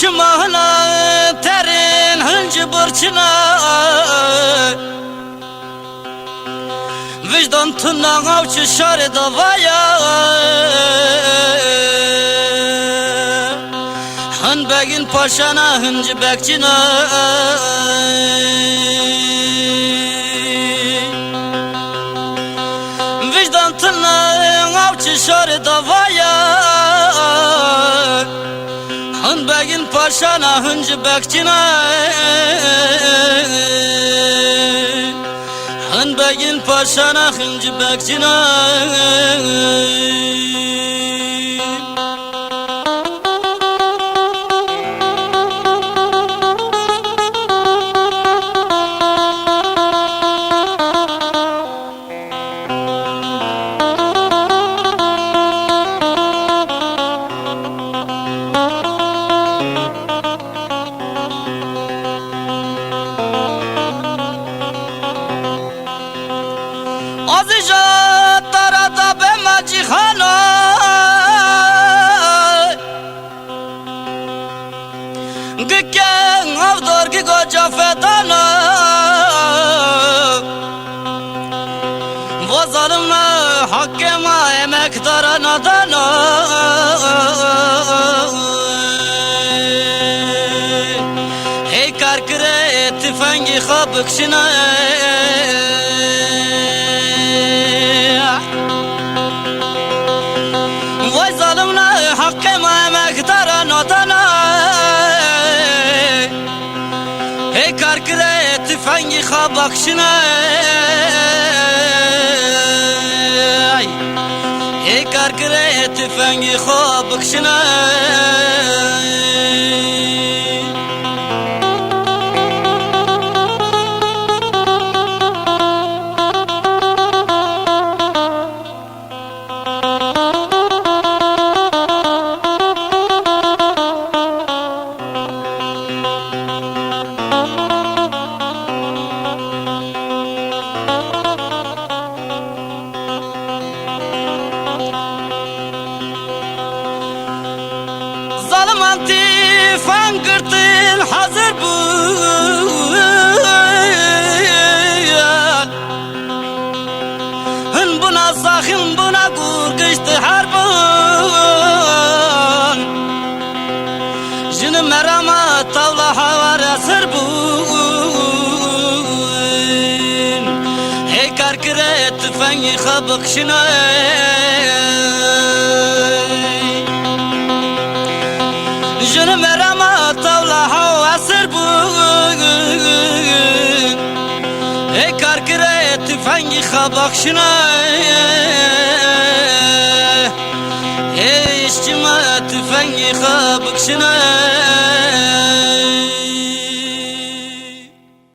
شمهنا ترين هنج برچنا وجدان تنا غوچ شار دوایا هن بگین پاشانا هنج بکچنا وجدان تنا غوچ شار دوایا هن بگین پاشانا هنج بکچنا هن بگین پاشانا هنج بکچنا عزیزا ترا به ماجی خانا گکن افدار کی گوجا فتانا و ظالم حکم مقدار ندانا ای کار کرے تفنگی خواب کشنا حق ما مقدار نادانا هی کار کرے تفنگی خواب بخشنا هی کار کرے تفنگی خواب بخشنا ظلمانتي فانقرتين حذر بويا هن بنا صاخن بنا قور قشت حربان جن مرامة طاولة حوار سربون هي كاركريت فاني خبق جن مرامة طاولة حوار سربون هي كاركريت فاني خبق هي اشتمات فاني خبق